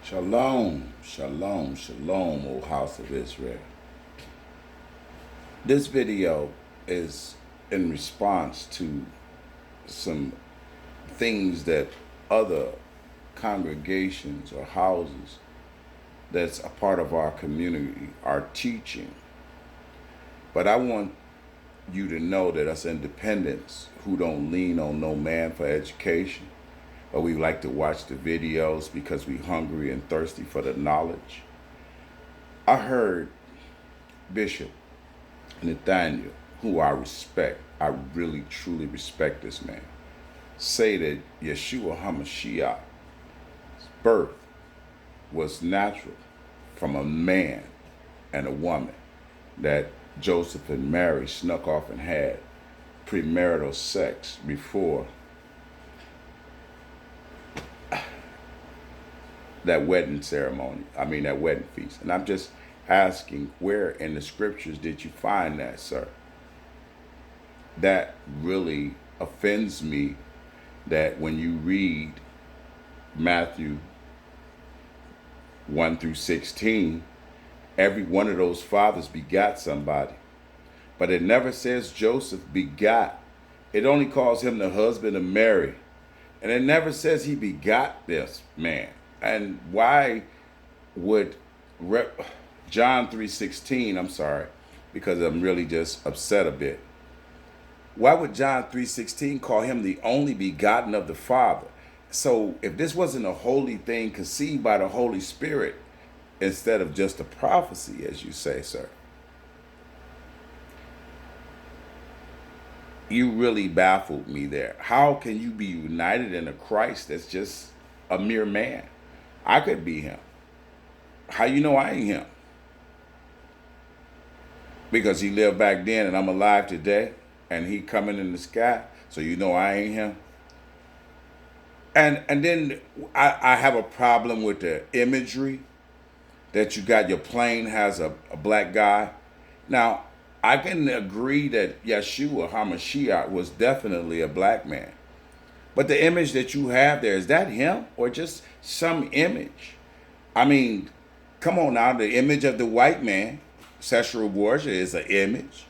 Shalom, shalom, shalom, O house of Israel. This video is in response to some things that other congregations or houses that's a part of our community are teaching. But I want you to know that us independents who don't lean on no man for education, but we like to watch the videos because we hungry and thirsty for the knowledge. I heard Bishop Nythanial, who I respect, I really truly respect this man, say that Yahshua HaMashiach's birth was natural from a man and a woman, that Joseph and Mary snuck off and had premarital sex before that wedding ceremony, that wedding feast. And I'm just asking, where in the scriptures did you find that, sir? That really offends me, that when you read Matthew 1 through 16, every one of those fathers begot somebody. But it never says Joseph begot. It only calls him the husband of Mary. And it never says he begot this man. And why would John 3:16, I'm sorry, because I'm really just upset a bit. Why would John 3:16 call him the only begotten of the Father? So if this wasn't a holy thing conceived by the Holy Spirit instead of just a prophecy, as you say, sir, you really baffled me there. How can you be united in a Christ that's just a mere man? I could be him. How you know I ain't him? Because he lived back then and I'm alive today and he coming in the sky, so you know I ain't him. And then I have a problem with the imagery that you got. Your plane has a black guy. Now, I can agree that Yahshua HaMashiach was definitely a black man. But the image that you have there, is that him or just some image? Come on now, the image of the white man, Cesare Borgia, is an image.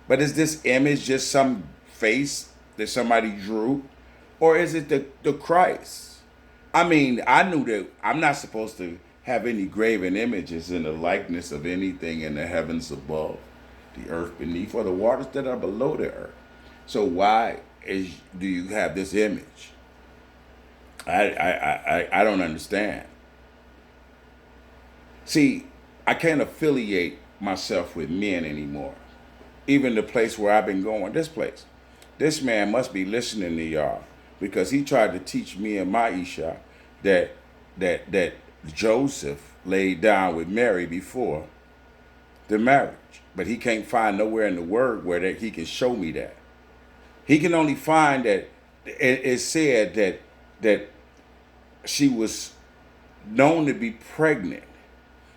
But is this image just some face that somebody drew? Or is it the Christ? I knew that I'm not supposed to have any graven images in the likeness of anything in the heavens above, the earth beneath, or the waters that are below the earth. So why do you have this image? I don't understand. See, I can't affiliate myself with men anymore. Even the place where I've been going, this place. This man must be listening to y'all, because he tried to teach me and my Isha that Joseph laid down with Mary before the marriage. But he can't find nowhere in the word where that he can show me that. He can only find that it said that she was known to be pregnant.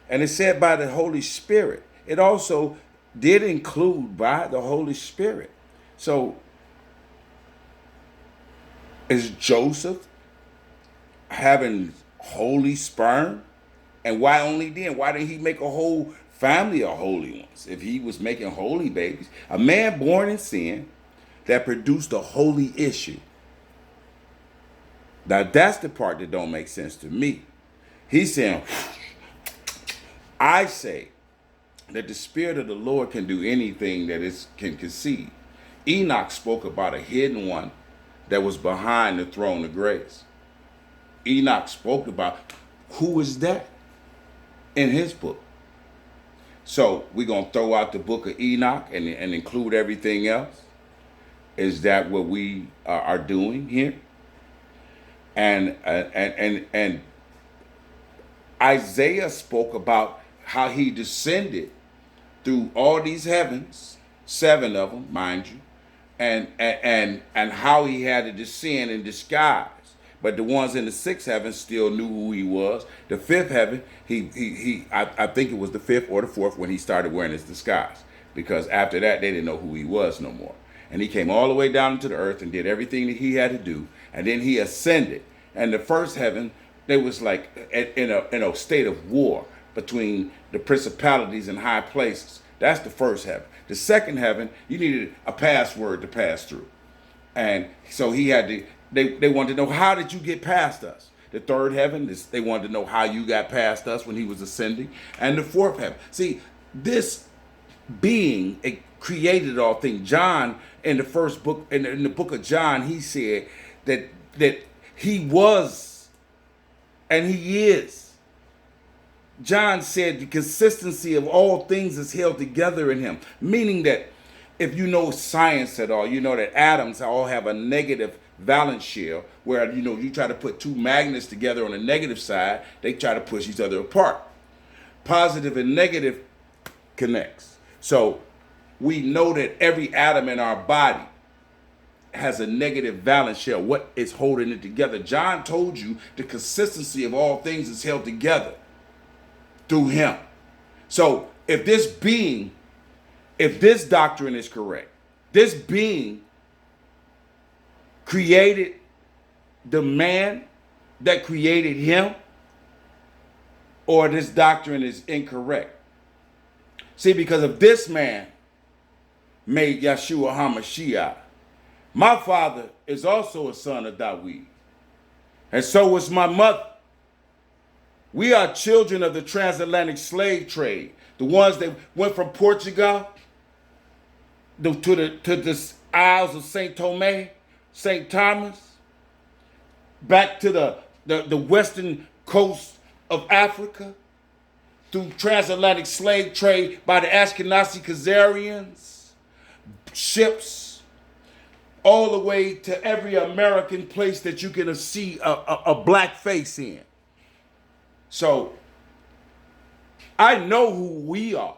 And it said by the Holy Spirit. It also did include by the Holy Spirit. So is Joseph having holy sperm? And why only then? Why didn't he make a whole family of holy ones if he was making holy babies? A man born in sin that produced a holy issue. Now that's the part that don't make sense to me. He's saying, I say that the Spirit of the Lord can do anything that it can conceive. Enoch spoke about a hidden one that was behind the throne of grace. Enoch spoke about who is that in his book. So we're going to throw out the book of Enoch and include everything else. Is that what we are doing here? And Isaiah spoke about how he descended through all these heavens, 7 of them, mind you, and how he had to descend in disguise. But the ones in the 6th heaven still knew who he was. The 5th heaven, I think it was the 5th or the 4th when he started wearing his disguise, because after that they didn't know who he was no more. And he came all the way down to the earth and did everything that he had to do, and then he ascended. And the 1st heaven They was like in a state of war between the principalities and high places. That's the first heaven. The second heaven, you needed a password to pass through. And so he had to, they wanted to know, how did you get past us? The third heaven, they wanted to know how you got past us when he was ascending. And the fourth heaven. See, this being, it created all things. John, in the first book, in the book of John, he said that he was and he is. John said the consistency of all things is held together in him, meaning that if you know science at all, you know that atoms all have a negative valence shell, where you try to put two magnets together on the negative side, they try to push each other apart. Positive and negative connects. So we know that every atom in our body has a negative valence shell. What is holding it together? John told you the consistency of all things is held together through him. So if this doctrine is correct, this being created the man that created him, or this doctrine is incorrect. See, because if this man made Yahshua HaMashiach, my father is also a son of Dawid, and so was my mother. We are children of the transatlantic slave trade, the ones that went from Portugal to the Isles of St. Thomas, St. Thomas, back to the western coast of Africa, through transatlantic slave trade by the Ashkenazi Khazarians, ships, all the way to every American place that you can see a black face in. So I know who we are.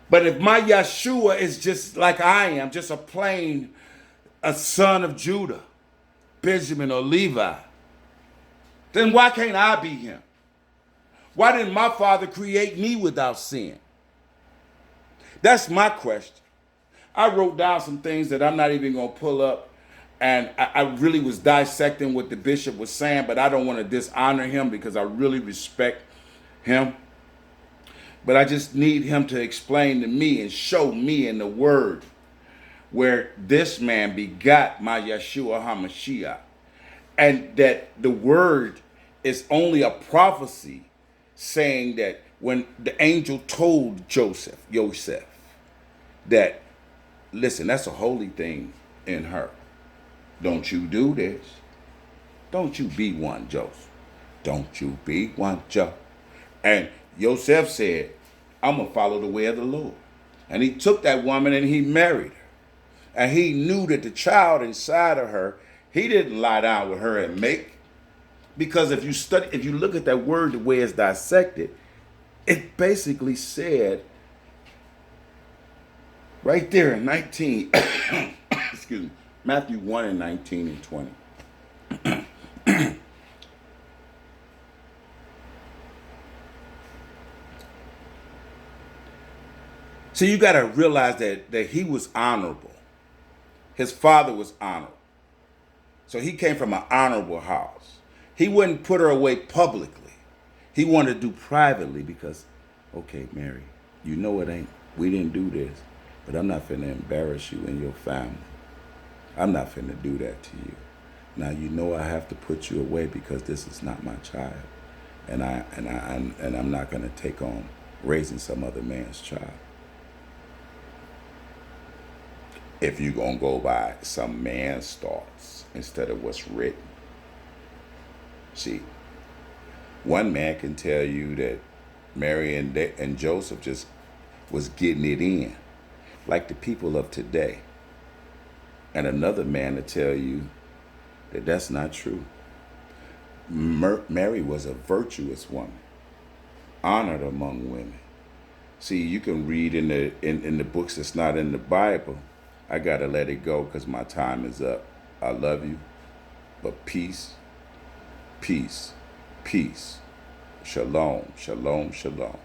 But if my Yahshua is just like I am, just a son of Judah, Benjamin, or Levi, then why can't I be him? Why didn't my father create me without sin? That's my question. I wrote down some things that I'm not even going to pull up, and I really was dissecting what the bishop was saying, but I don't want to dishonor him because I really respect him. But I just need him to explain to me and show me in the word where this man begot my Yahshua HaMashiach, and that the word is only a prophecy saying that when the angel told Joseph, that, listen, that's a holy thing in her. Don't you do this. Don't you be one, Joseph. Don't you be one, Joe. And Joseph said, I'm going to follow the way of the Lord. And he took that woman and he married her. And he knew that the child inside of her, he didn't lie down with her and make. Because if you look at that word, the way it's dissected, it basically said right there in 19, excuse me, Matthew 1 and 19 and 20. So you got to realize that he was honorable. His father was honorable. So he came from an honorable house. He wouldn't put her away publicly. He wanted to do privately because, okay, Mary, you know we didn't do this, but I'm not finna embarrass you and your family. I'm not finna do that to you. Now you know I have to put you away because this is not my child, and I'm not gonna take on raising some other man's child. If you're gonna go by some man's thoughts instead of what's written. See, one man can tell you that Mary and Joseph just was getting it in, like the people of today. And another man to tell you that that's not true. Mary was a virtuous woman, honored among women. See, you can read in the books that's not in the Bible. I gotta let it go because my time is up. I love you, but peace, peace, peace. Shalom, shalom, shalom.